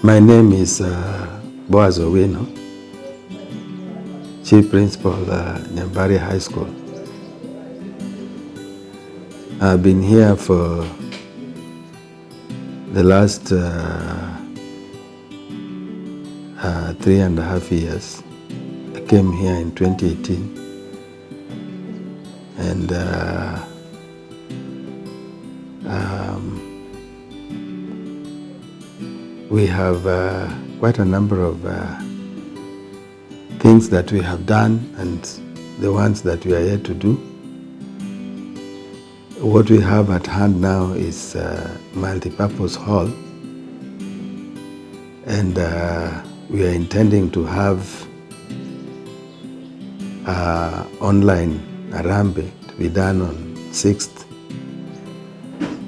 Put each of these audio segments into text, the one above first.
My name is Boaz Owino, Chief Principal, Nyambaria High School. I've been here for the last 3.5 years. I came here in 2018, and we have quite a number of things that we have done and the ones that we are yet to do. What we have at hand now is multi-purpose hall, and we are intending to have online RUMBE to be done on 6th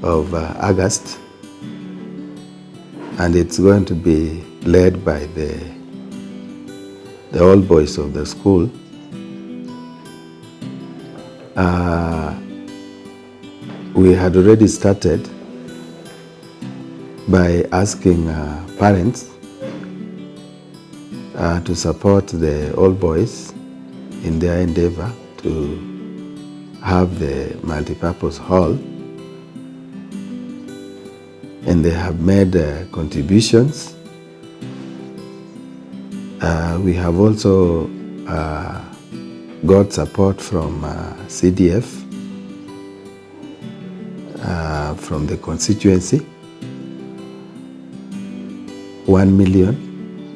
of August, and it's going to be led by the old boys of the school. We had already started by asking parents to support the old boys in their endeavor to have the multi-purpose hall, and they have made contributions. We have also got support from CDF, from the constituency, 1 million,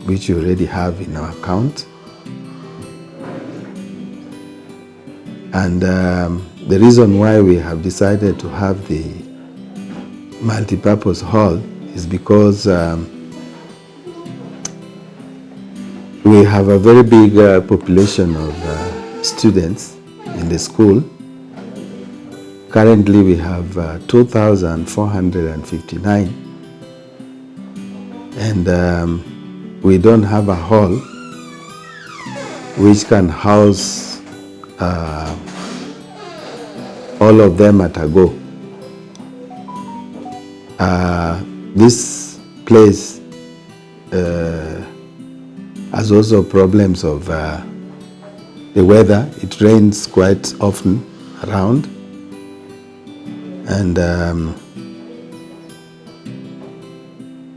which we already have in our account. And the reason why we have decided to have the multi-purpose hall is because we have a very big population of students in the school. Currently we have 2,459, and we don't have a hall which can house all of them at a go. This place has also problems of the weather. It rains quite often around, and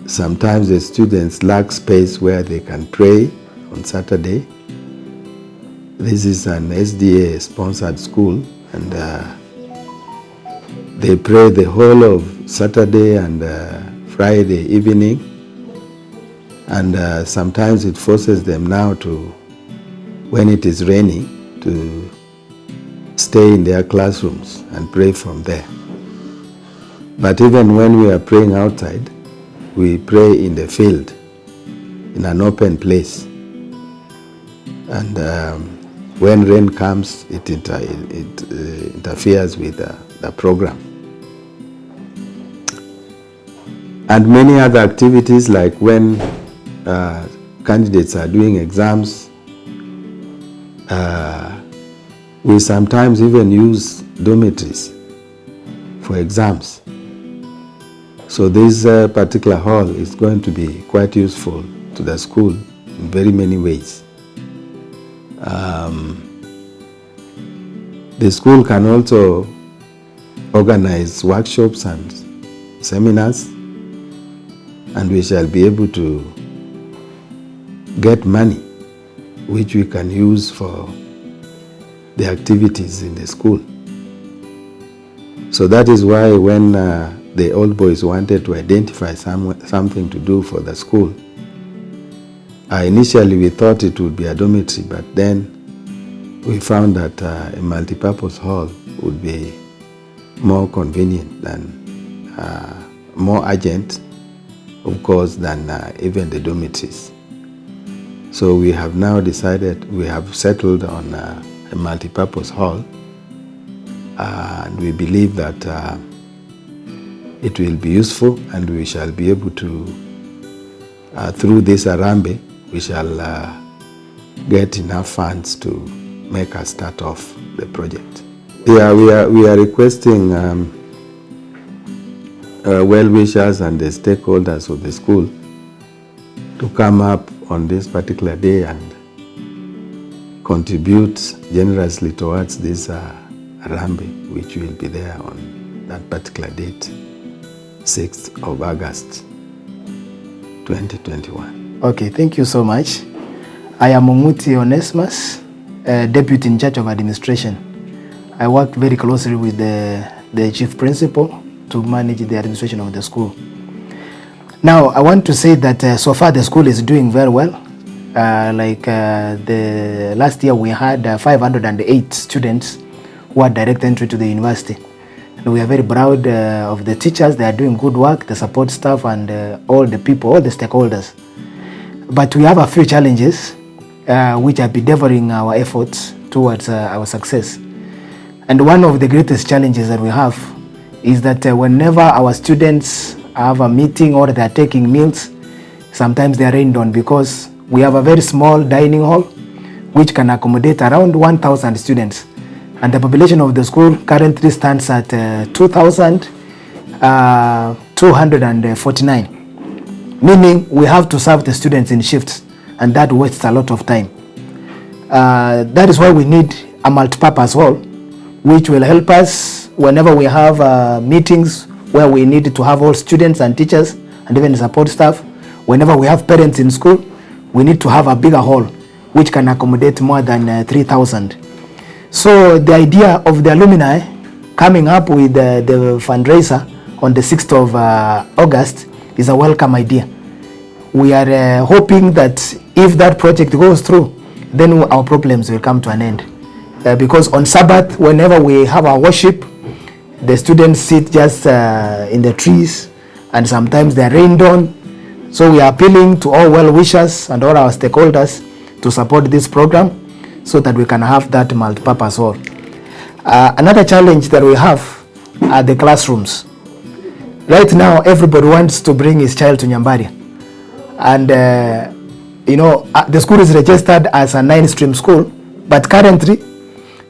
sometimes the students lack space where they can pray on Saturday. This is an SDA sponsored school, and they pray the whole of Saturday and Friday evening, and sometimes it forces them now to, when it is raining, to stay in their classrooms and pray from there. But even when we are praying outside, we pray in the field, in an open place. And when rain comes, it interferes with the program. And many other activities, like when candidates are doing exams, we sometimes even use dormitories for exams. So this particular hall is going to be quite useful to the school in very many ways. The school can also organize workshops and seminars, and we shall be able to get money which we can use for the activities in the school. So that is why when the old boys wanted to identify something to do for the school, initially we thought it would be a dormitory, but then we found that a multi-purpose hall would be more convenient and more urgent, of course, than even the dormitories. So we have now decided, we have settled on a multi-purpose hall, and we believe that it will be useful, and we shall be able to, through this RUMBE, we shall get enough funds to make us start off the project. Yeah, we are requesting well-wishers and the stakeholders of the school to come up on this particular day and contribute generously towards this RUMBE, which will be there on that particular date, 6th of August, 2021. Okay, thank you so much. I am Omuti Onesimus, Deputy in charge of administration. I work very closely with the chief principal to manage the administration of the school. Now, I want to say that so far the school is doing very well. The last year we had 508 students who are direct entry to the university. And we are very proud of the teachers. They are doing good work, the support staff and all the people, all the stakeholders. But we have a few challenges which are bedeviling our efforts towards our success. And one of the greatest challenges that we have is that whenever our students have a meeting or they are taking meals, sometimes they are rained on because we have a very small dining hall which can accommodate around 1,000 students. And the population of the school currently stands at 2,249, meaning we have to serve the students in shifts, and that wastes a lot of time. That is why we need a multi-purpose hall, which will help us whenever we have meetings where we need to have all students and teachers and even support staff. Whenever we have parents in school, we need to have a bigger hall which can accommodate more than 3,000. So the idea of the alumni coming up with the fundraiser on the 6th of August is a welcome idea. We are hoping that if that project goes through, then our problems will come to an end. Because on Sabbath, whenever we have our worship, the students sit just in the trees, and sometimes they are rained on. So we are appealing to all well-wishers and all our stakeholders to support this program so that we can have that multi-purpose hall. Another challenge that we have are the classrooms. Right now, everybody wants to bring his child to Nyambaria. And, the school is registered as a 9-stream school, but currently,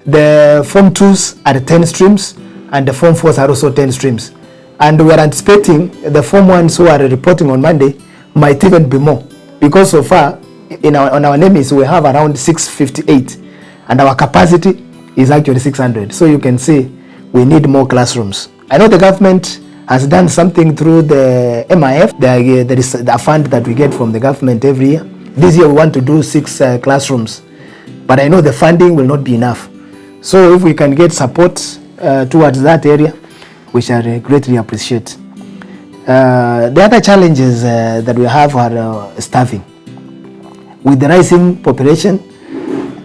the Form 2s are 10 streams, and the Form 4s are also 10 streams. And we are anticipating the Form 1s who are reporting on Monday might even be more, because so far on our names we have around 658 and our capacity is actually 600. So you can see we need more classrooms. I know the government has done something through the MIF. There is a fund that we get from the government every year. This year we want to do 6 classrooms, but I know the funding will not be enough. So if we can get support towards that area, we shall greatly appreciate. The other challenges that we have are staffing. With the rising population,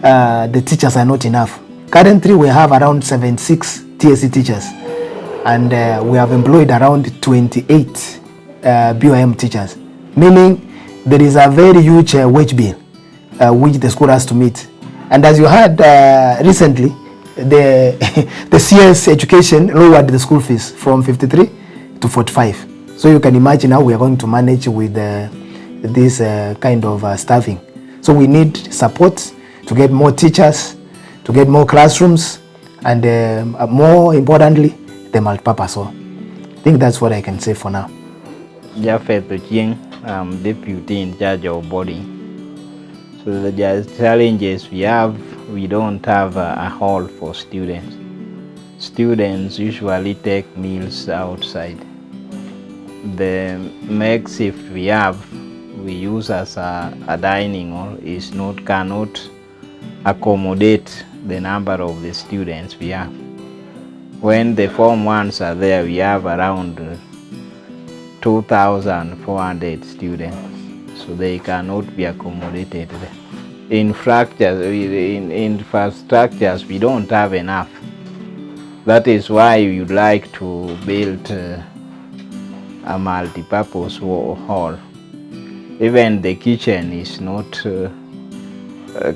the teachers are not enough. Currently, we have around 76 TSC teachers, and we have employed around 28 BOM teachers, meaning there is a very huge wage bill which the school has to meet. And as you heard recently, the CS education lowered the school fees from 53 to 45. So you can imagine how we are going to manage with this kind of staffing. So we need support to get more teachers, to get more classrooms, and more importantly, the multipurpose hall. I think that's what I can say for now. Jafet King, I'm deputy in charge of body. So the challenges we have, we don't have a hall for students. Students usually take meals outside. The makeshift we have, we use as a dining hall, cannot accommodate the number of the students we have. When the Form 1s are there, we have around 2,400 students, so they cannot be accommodated there. Infrastructures, we don't have enough. That is why we would like to build a multi-purpose hall. Even the kitchen is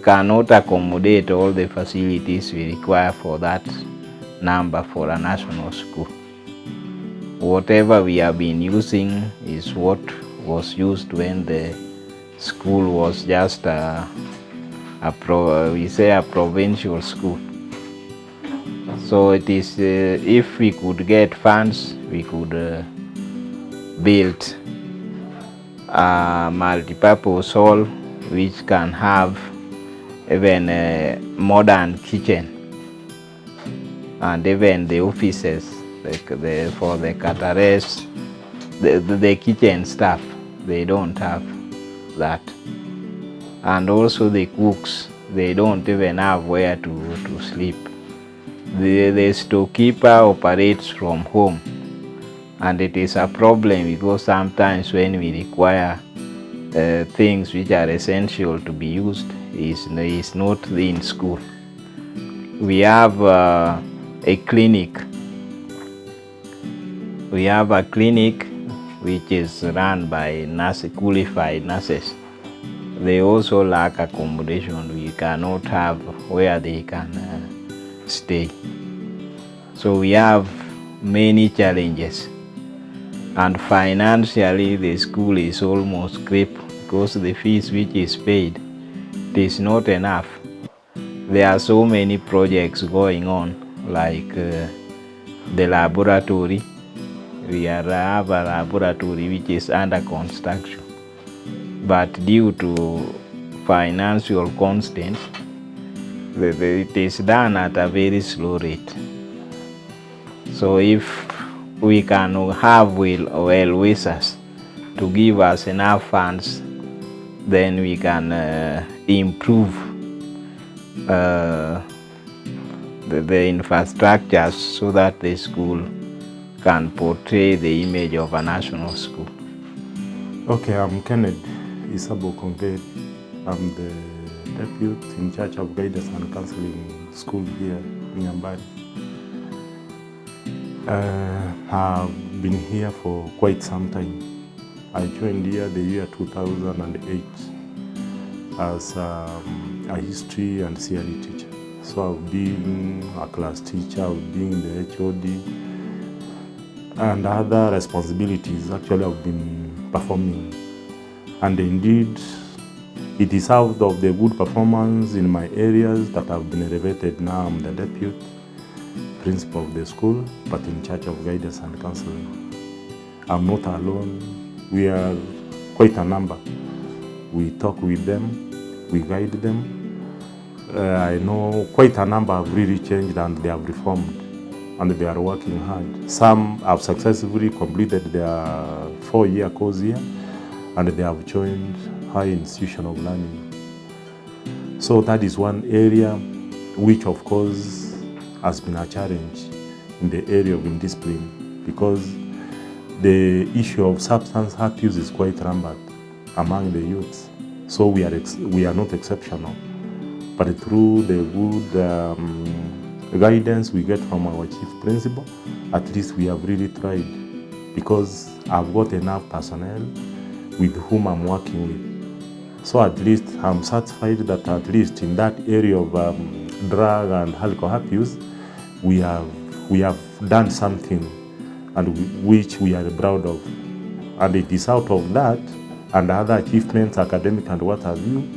cannot accommodate all the facilities we require for that number for a national school. Whatever we have been using is what was used when the school was just a provincial school. So it is, if we could get funds, we could build a multi-purpose hall which can have even a modern kitchen, and even the offices for the caterers, the kitchen staff, they don't have that. And also the cooks, they don't even have where to sleep. The storekeeper operates from home, and it is a problem because sometimes when we require things which are essential to be used, is not in school. We have a clinic. We have a clinic which is run by qualified nurses. They also lack accommodation. We cannot have where they can stay. So we have many challenges, and financially the school is almost crippled because the fees which is paid, it is not enough. There are so many projects going on, like the laboratory. We have a laboratory which is under construction, but due to financial constraints, it is done at a very slow rate. So if we can have well wishers to give us enough funds, then we can improve the infrastructure so that the school can portray the image of a national school. Okay, I'm Kenneth Isabo Konged. I'm the deputy in charge of guidance and counseling school here in Nyambaria. I've been here for quite some time. I joined here the year 2008 as a history and CRE teacher. So I've been a class teacher, I've been the HOD, and other responsibilities actually I've been performing. And indeed, it is out of the good performance in my areas that I've been elevated. Now I'm the deputy principal of the school, but in charge of guidance and counseling. I'm not alone. We are quite a number. We talk with them, we guide them. I know quite a number have really changed and they have reformed, and they are working hard. Some have successfully completed their 4-year course here, and they have joined higher institution of learning. So that is one area which of course has been a challenge in the area of indiscipline, because the issue of substance abuse is quite rampant among the youths. So we are not exceptional, but through the good guidance we get from our chief principal, at least we have really tried, because I've got enough personnel with whom I'm working with. So at least I'm satisfied that at least in that area of drug and alcohol abuse, we have done something, and which we are proud of. And it is out of that and other achievements, academic and what have you,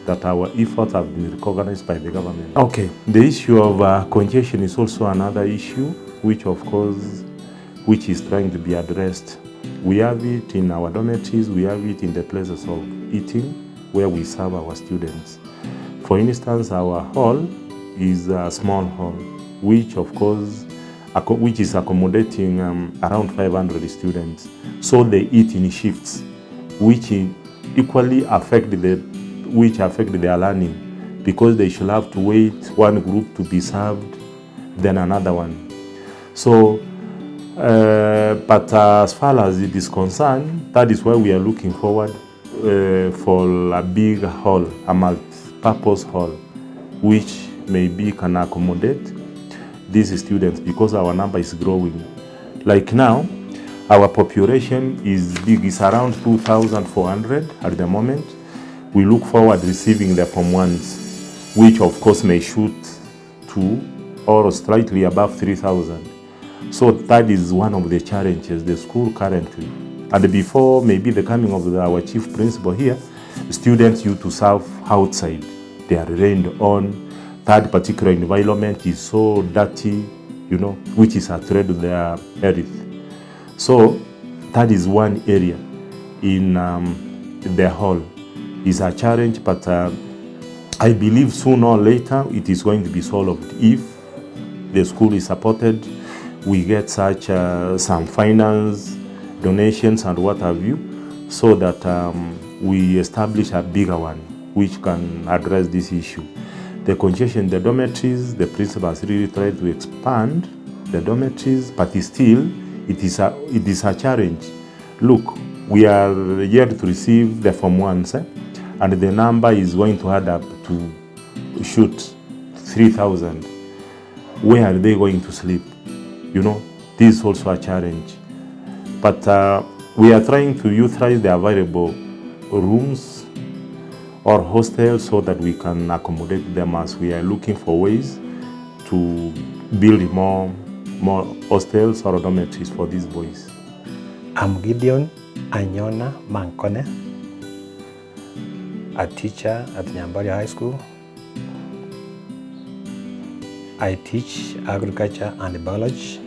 that our efforts have been recognized by the government. Okay, the issue of congestion is also another issue, which of course, which is trying to be addressed. We have it in our dormitories, we have it in the places of eating, where we serve our students. For instance, our hall is a small hall, which of course, which is accommodating around 500 students. So they eat in shifts, which equally affect their learning, because they should have to wait one group to be served, then another one. So, but as far as it is concerned, that is why we are looking forward for a big hall, a multi-purpose hall, which maybe can accommodate these students, because our number is growing. Like now, our population is big, it's around 2,400 at the moment. We look forward receiving the Form 1s, which of course may shoot to or slightly above 3,000. So that is one of the challenges the school currently. And before maybe the coming of our chief principal here, students used to serve outside. They are rained on. That particular environment is so dirty, you know, which is a threat to their health. So that is one area in the hall is a challenge, but I believe sooner or later it is going to be solved if the school is supported, we get such some finance, donations and what have you, so that we establish a bigger one which can address this issue. The congestion in the dormitories, the principals really try to expand the dormitories, but still it is a challenge. Look, we are yet to receive the Form 1s, and the number is going to add up to 3,000. Where are they going to sleep? You know, this is also a challenge. But we are trying to utilize the available rooms or hostels so that we can accommodate them, as we are looking for ways to build more hostels or dormitories for these boys. I'm Gideon Anyona Mankone, a teacher at Nyambaria High School. I teach agriculture and biology.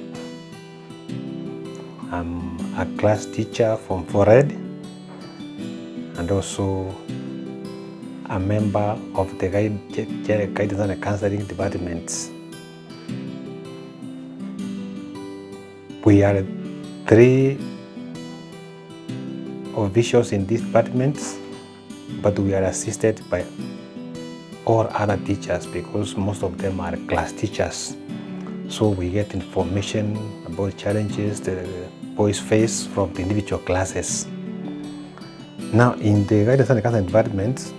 I'm a class teacher from Fored and also a member of the Guidance and Counseling Department. We are 3 officials in this department, but we are assisted by all other teachers because most of them are class teachers. So we get information about challenges the boys face from the individual classes. Now in the Guidance and Counseling Department,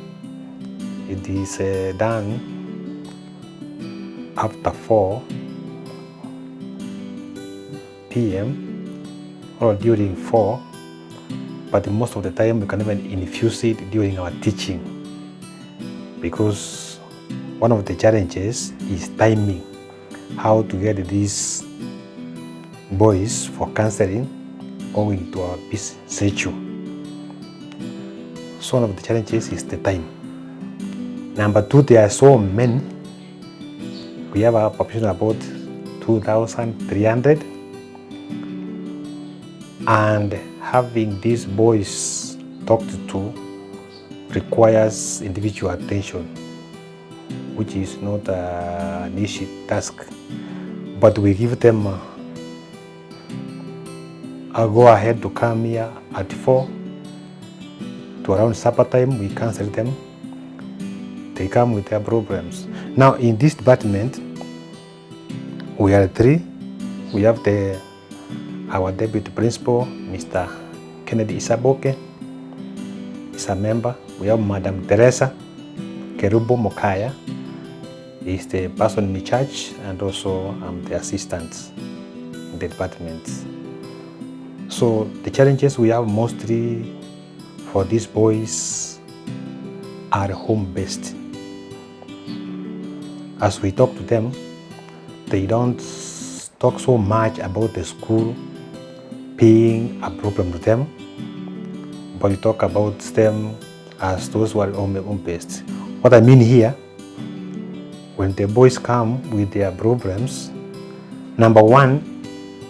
it is done after 4 p.m. or during 4, but most of the time we can even infuse it during our teaching, because one of the challenges is timing, how to get these boys for counseling owing to our busy schedule. So one of the challenges is the time. Number 2, there are so many. We have a population of about 2,300, and having these boys talked to requires individual attention, which is not an easy task. But we give them a go ahead to come here at 4 to around supper time. We counsel them. They come with their problems. Now in this department, we are 3. We have our deputy principal, Mr. Kennedy Isaboke, is a member. We have Madam Teresa Kerubo Mokaya, is the person in charge, and also the assistant in the department. So the challenges we have mostly for these boys are home-based. As we talk to them, they don't talk so much about the school being a problem to them, but we talk about them as those who are home-based. What I mean here, when the boys come with their problems, number 1,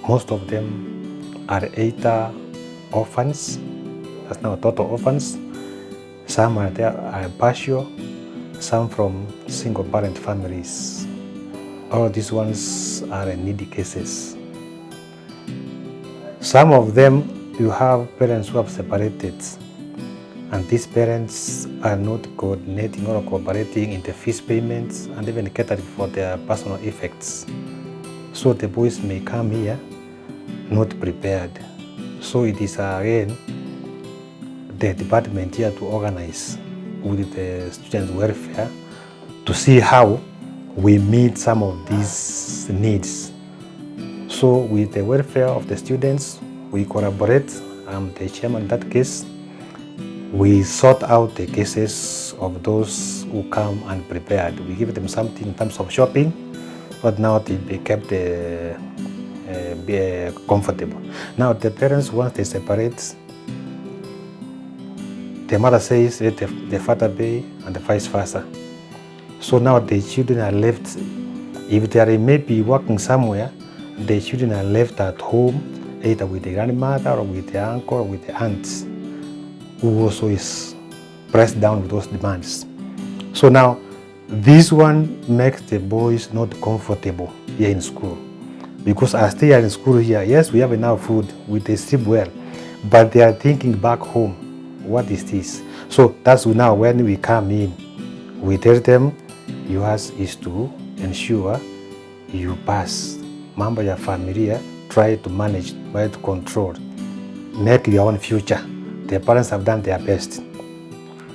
most of them are either orphans, that's now total orphans. Some are partial, some from single-parent families. All of these ones are needy cases. Some of them, you have parents who have separated, and these parents are not coordinating or cooperating in the fees payments and even catering for their personal effects. So the boys may come here not prepared. So it is again the department here to organize with the students' welfare to see how we meet some of these needs. So with the welfare of the students, we collaborate. I'm the chairman in that case. We sort out the cases of those who come unprepared. We give them something in terms of shopping, but now they be kept comfortable. Now the parents, once they separate, the mother says let the father pay and the vice versa. So now the children are left, if they are maybe working somewhere, the children are left at home, either with the grandmother or with the uncle or with the aunts. who also is pressed down with those demands. So now, this one makes the boys not comfortable here in school. Because as they are in school here, yes, we have enough food, they sleep well, but they are thinking back home, what is this? So that's now when we come in, we tell them, yours is to ensure you pass. Mambo ya familia, try to manage, try to control, make your own future. Their parents have done their best,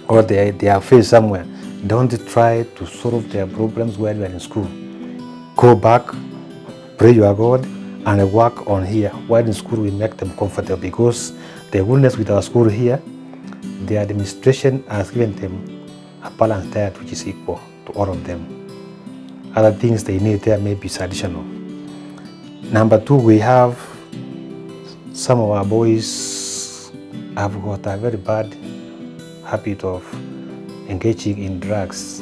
or they are faced somewhere. Don't try to solve their problems while you are in school. Go back, pray your God, and work on here. While in school, we make them comfortable, because the goodness with our school here, the administration has given them a balanced diet which is equal to all of them. Other things they need there may be additional. Number two, we have some of our boys have got a very bad habit of engaging in drugs.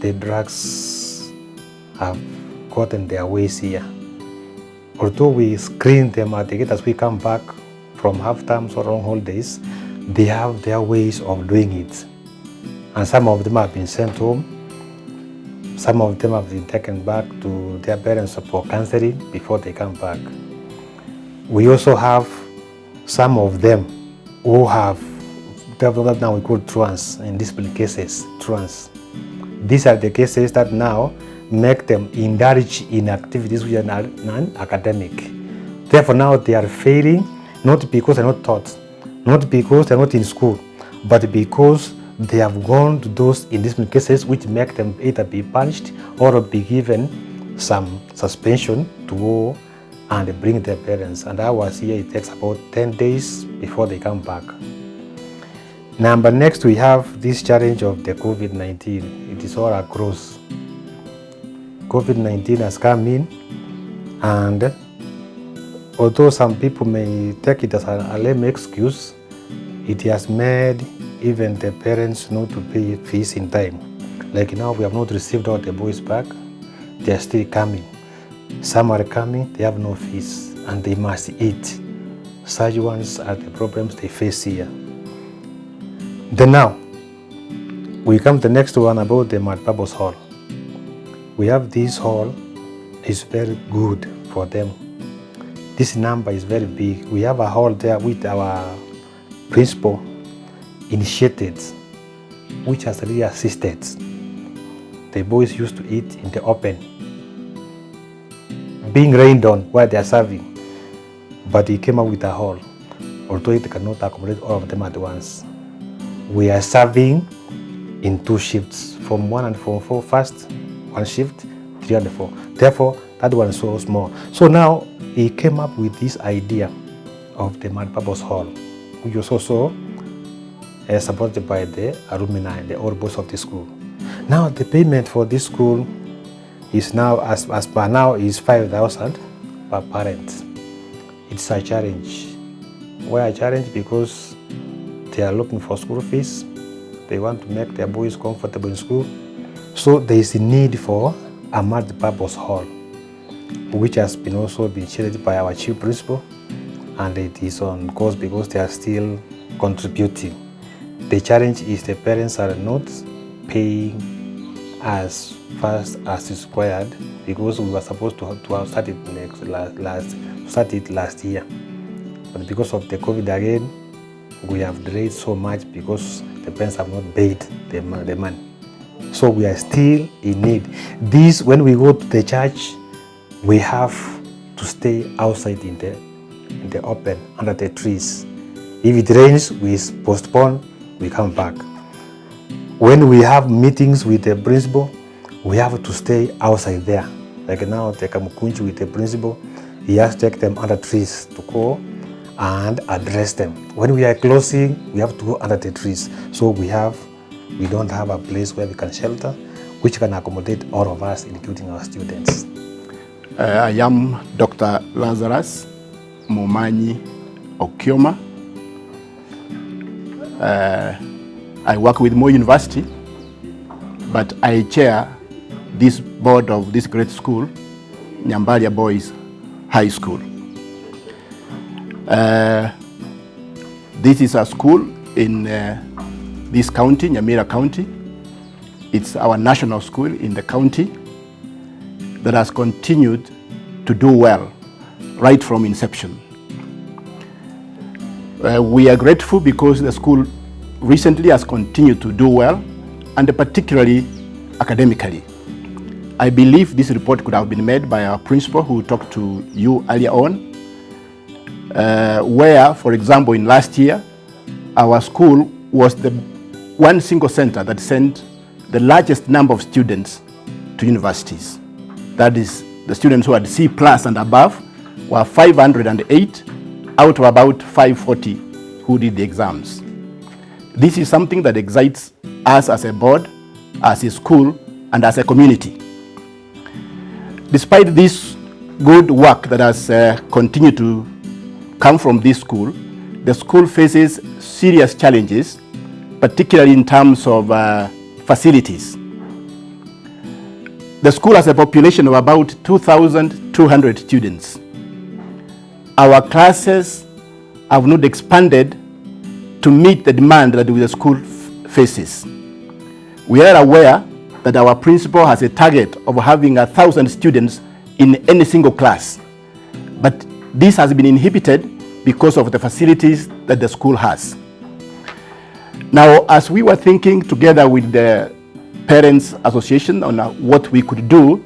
The drugs have gotten their ways here. Although we screen them at the gate as we come back from half terms or long holidays, they have their ways of doing it. And some of them have been sent home. Some of them have been taken back to their parents for counseling before they come back. We also have some of them who have developed now we call trance in discipline cases, trance. These are the cases that now make them indulge in activities which are non-academic. Therefore now they are failing, not because they're not taught, not because they're not in school, but because they have gone to those indisciplinary cases which make them either be punished or be given some suspension to go and bring their parents. And ours here, it takes about 10 days before they come back. Next we have this challenge of the COVID-19. It is all across. COVID-19 has come in, and although some people may take it as a lame excuse, it has made even the parents not to pay fees in time. Like now, we have not received all the boys back. They are still coming. Some are coming, they have no fees, and they must eat. Such ones are the problems they face here. Then now, we come to the next one about the multipurpose hall. We have this hall, is very good for them. This number is very big. We have a hall there with our principal initiated, which has really assisted. The boys used to eat in the open, being rained on while they are serving. But he came up with a hall, although it cannot accommodate all of them at once. We are serving in 2 shifts, from 1 and from 4 first, 1 shift, 3 and 4. Therefore, that one is so small. So now he came up with this idea of the multipurpose hall, which was also supported by the alumni, the old boss of the school. Now the payment for this school is now, as per now, is 5,000 per parent. It's a challenge. Why a challenge? Because they are looking for school fees. They want to make their boys comfortable in school. So there is a need for a multi-purpose hall, which has been also been chaired by our chief principal, and it is on course because they are still contributing. The challenge is the parents are not paying as fast as is required, because we were supposed to have started last year. But because of the COVID again, we have delayed so much because the parents have not paid the money. So we are still in need. This, when we go to the church, we have to stay outside in the open, under the trees. If it rains, we postpone, we come back. When we have meetings with the principal, we have to stay outside there. Like now, the Kamukunchi with the principal, he has to take them under trees to go and address them. When we are closing, we have to go under the trees. So we don't have a place where we can shelter, which can accommodate all of us, including our students. I am Dr. LAZARUS MOMANYI Okioma. I work with Moi University, but I chair this board of this great school, Nyambaria Boys High School. This is a school in this county, Nyambaria County. It's our national school in the county that has continued to do well right from inception. We are grateful because the school recently has continued to do well, and particularly academically. I believe this report could have been made by our principal who talked to you earlier on, where, for example, in last year, our school was the one single center that sent the largest number of students to universities. That is, the students who had C+ and above were 508 out of about 540 who did the exams. This is something that excites us as a board, as a school, and as a community. Despite this good work that has continued to come from this school, the school faces serious challenges, particularly in terms of facilities. The school has a population of about 2,200 students. Our classes have not expanded to meet the demand that the school faces. We are aware that our principal has a target of having 1,000 students in any single class, but this has been inhibited because of the facilities that the school has. Now, as we were thinking together with the Parents Association on what we could do,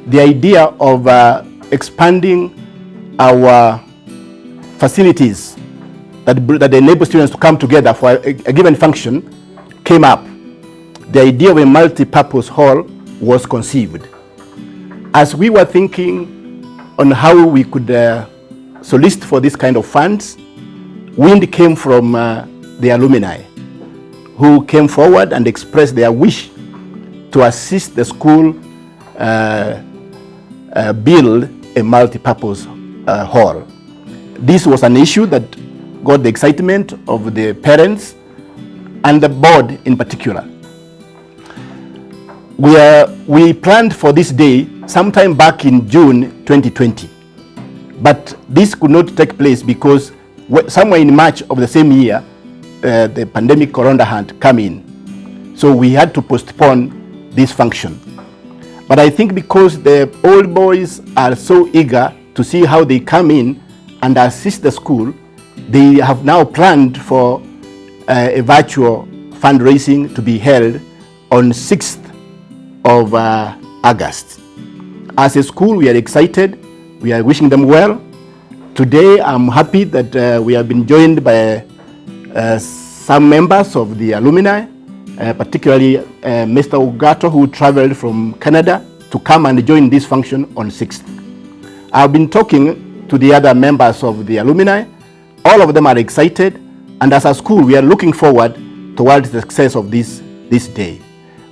the idea of expanding our facilities that enable students to come together for a given function came up. The idea of a multi-purpose hall was conceived. As we were thinking on how we could solicit for this kind of funds, wind came from the alumni, who came forward and expressed their wish to assist the school build a multi-purpose hall. This was an issue that got the excitement of the parents and the board in particular. We planned for this day sometime back in June 2020, but this could not take place because somewhere in March of the same year, the pandemic corona had come in. So we had to postpone this function. But I think because the old boys are so eager to see how they come in and assist the school, they have now planned for a virtual fundraising to be held on 6th of August. As a school, we are excited. We are wishing them well. Today, I'm happy that we have been joined by some members of the alumni, particularly Mr. OGATO, who traveled from Canada to come and join this function on 6th. I've been talking to the other members of the alumni. All of them are excited, and as a school, we are looking forward towards the success of this day.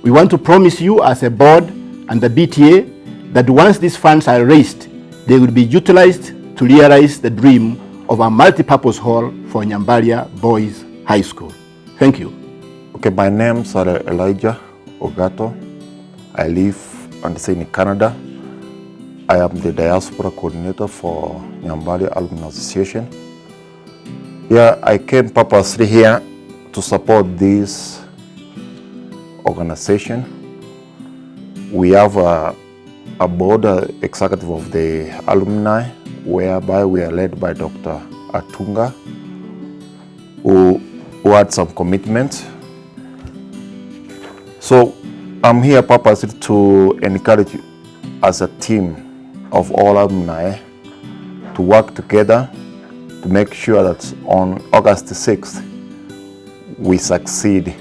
We want to promise you as a board and the BTA that once these funds are raised, they will be utilized to realize the dream of a multi-purpose hall for Nyambaria Boys High School. Thank you. Okay, my name is Elijah OGATO. I live in Canada. I am the diaspora coordinator for Nyambaria Alumni Association. Yeah, I came purposely here to support this organization. We have a board executive of the alumni, whereby we are led by Dr. Atunga, who had some commitment. So I'm here purposely to encourage you as a team of all alumni to work together to make sure that on August 6th, we succeed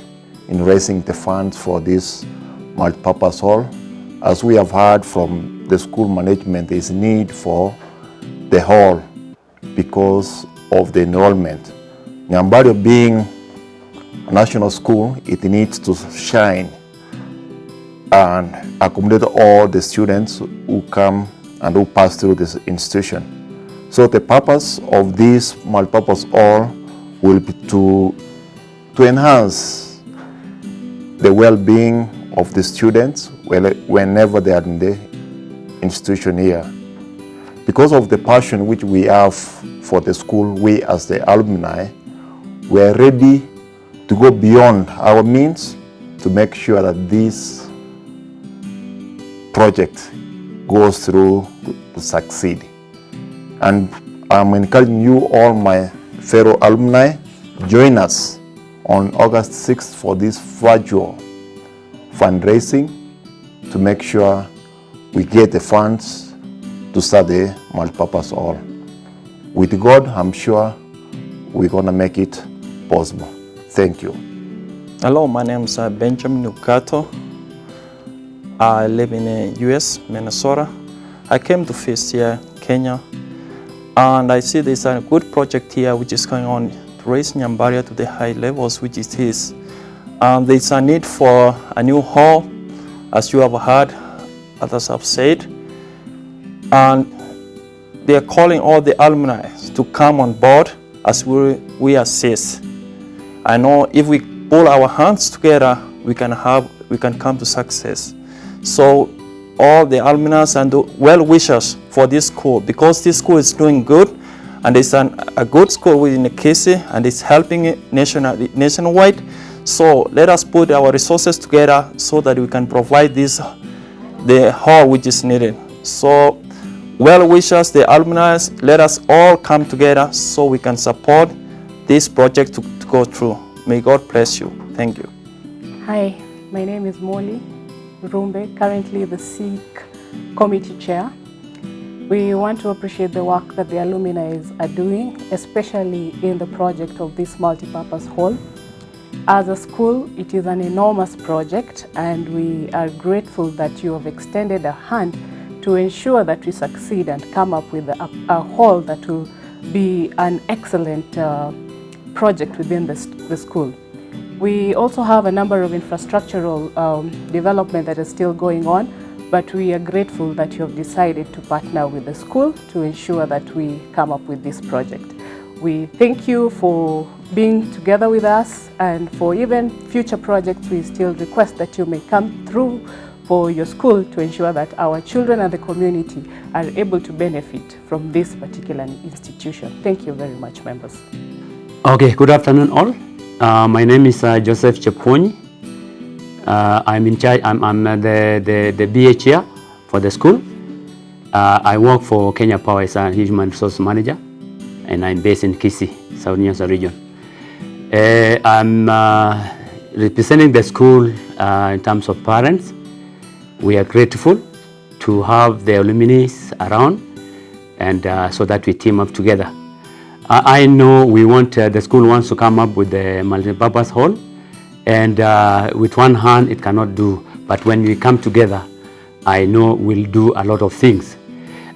in raising the funds for this multi-purpose hall. As we have heard from the school management, there is need for the hall because of the enrollment. Nyambaria being a national school, it needs to shine and accommodate all the students who come and who pass through this institution. So the purpose of this multi-purpose hall will be to enhance the well-being of the students whenever they are in the institution here. Because of the passion which we have for the school, we as the alumni, we are ready to go beyond our means to make sure that this project goes through to succeed. And I'm encouraging you, all my fellow alumni, join us on August 6th for this virtual fundraising to make sure we get the funds to start the multipurpose hall. With God, I'm sure we're gonna make it possible. Thank you. Hello, my name is Benjamin OGATO. I live in the US, Minnesota. I came to first year Kenya, and I see there's a good project here which is going on to raise Nyambaria to the high levels which it is. There's a need for a new hall, as you have heard, others have said, and they are calling all the alumni to come on board as we assist. I know if we pull our hands together, we can come to success. So all the alumni and the well-wishers for this school, because this school is doing good, and it's a good school within the KC, and it's helping it nationwide. So let us put our resources together so that we can provide the hall which is needed. So well-wishers, the alumni, let us all come together so we can support this project to go through. May God bless you. Thank you. Hi, my name is Molly RUMBE, currently the SEEK Committee Chair. We want to appreciate the work that the alumni are doing, especially in the project of this multipurpose hall. As a school, it is an enormous project, and we are grateful that you have extended a hand to ensure that we succeed and come up with a hall that will be an excellent project within the school. We also have a number of infrastructural development that is still going on, but we are grateful that you have decided to partner with the school to ensure that we come up with this project. We thank you for being together with us, and for even future projects, we still request that you may come through for your school to ensure that our children and the community are able to benefit from this particular institution. Thank you very much, members. Okay, good afternoon all. My name is Joseph CHEPKUON. I'm in charge. I'm the BA chair for the school. I work for Kenya Power as a human resource manager, and I'm based in Kisii, South Nyanza region. I'm representing the school in terms of parents. We are grateful to have the alumni around, and so that we team up together. I know we want, the school wants to come up with the multipurpose hall, and with one hand it cannot do, but when we come together, I know we'll do a lot of things.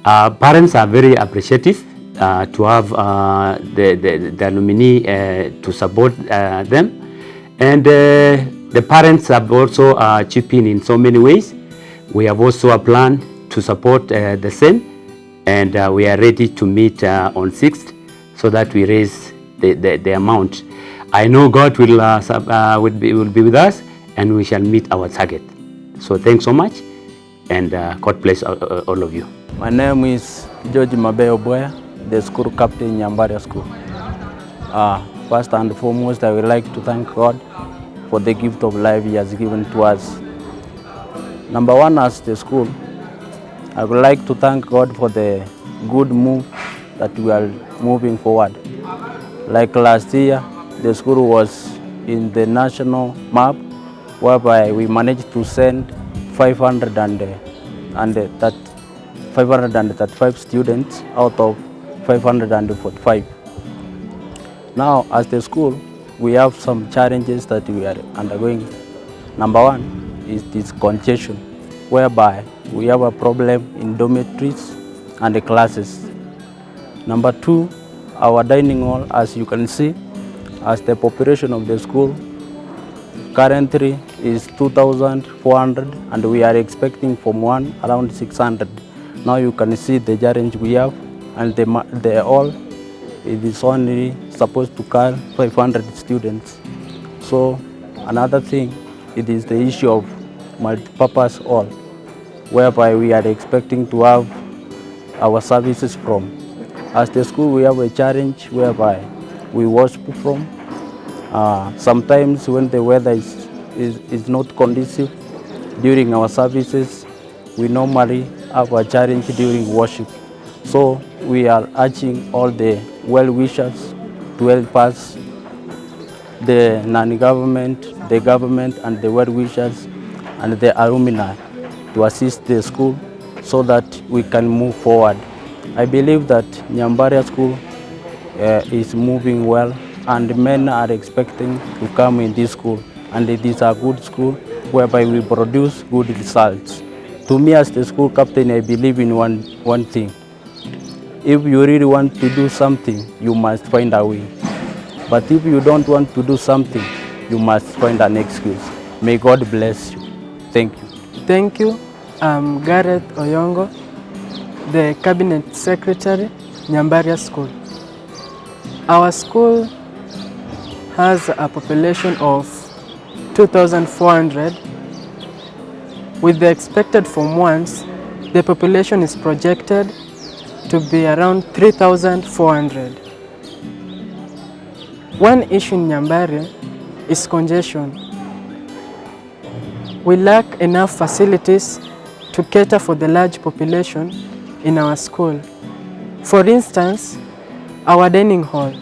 Parents are very appreciative to have the alumni to support them, and the parents have also chipped in so many ways. We have also a plan to support the same, and we are ready to meet on 6th so that we raise the amount. I know God will be with us, and we shall meet our target. So thanks so much, and God bless all of you. My name is George MABEYA, the school captain in Nyambaria school. First and foremost, I would like to thank God for the gift of life He has given to us. Number one, as the school, I would like to thank God for the good move that we are moving forward. Like last year, the school was in the national map, whereby we managed to send 535 students out of 545. Now, as the school, we have some challenges that we are undergoing. Number one is this congestion, whereby we have a problem in dormitories and the classes. Number two, our dining hall, as you can see, as the population of the school currently is 2,400, and we are expecting from one around 600. Now you can see the challenge we have, and the hall, it is only supposed to carry 500 students. So another thing, it is the issue of multipurpose hall, whereby we are expecting to have our services from. As the school, we have a challenge whereby we worship from, Sometimes when the weather is not conducive during our services, we normally have a challenge during worship. So we are urging all the well-wishers to help us, the non-government, the government, and the well-wishers, and the alumni to assist the school so that we can move forward. I believe that Nyambaria school is moving well, and men are expecting to come in this school, and it is a good school whereby we produce good results. To me as the school captain, I believe in one thing. If you really want to do something, you must find a way. But if you don't want to do something, you must find an excuse. May God bless you. Thank you. Thank you. I'm Gareth Oyongo, the Cabinet Secretary, Nyambaria School. Our school has a population of 2,400. With the expected Form 1s, the population is projected to be around 3,400. One issue in Nyambaria is congestion. We lack enough facilities to cater for the large population in our school. For instance, our dining hall.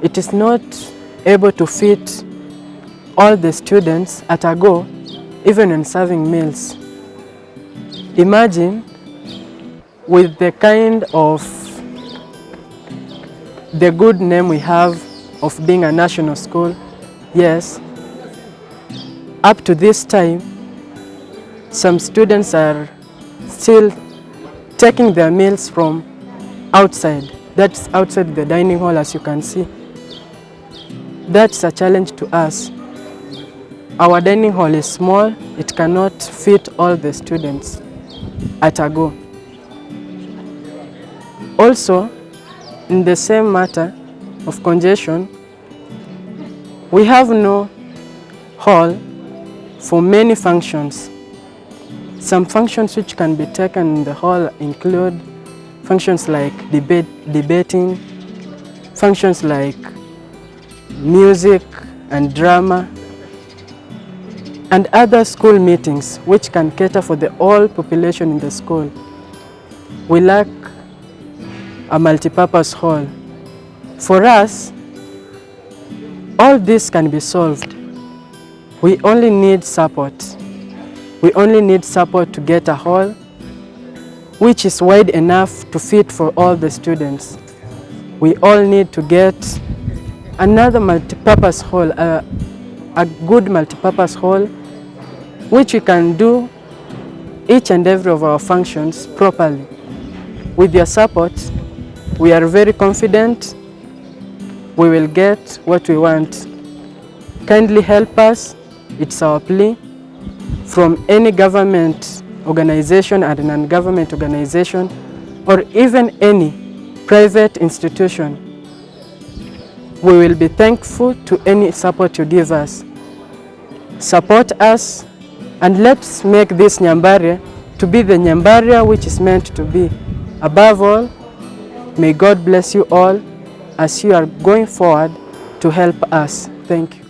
It is not able to fit all the students at a go, even when serving meals. Imagine with the kind of the good name we have of being a national school, yes, up to this time, some students are still taking their meals from outside. That's outside the dining hall, as you can see. That's a challenge to us. Our dining hall is small. It cannot fit all the students at a go. Also, in the same matter of congestion, we have no hall for many functions. Some functions which can be taken in the hall include functions like debating, functions like music and drama, and other school meetings which can cater for the whole population in the school. We lack a multipurpose hall. For us, all this can be solved. We only need support. We only need support to get a hall which is wide enough to fit for all the students. We all need to get another multipurpose hall, a good multipurpose hall, which we can do each and every of our functions properly. With your support, we are very confident we will get what we want. Kindly help us, it's our plea, from any government organization and non-government organization, or even any private institution. We will be thankful to any support you give us. Support us, and let's make this Nyambaria to be the Nyambaria which is meant to be. Above all, may God bless you all as you are going forward to help us. Thank you.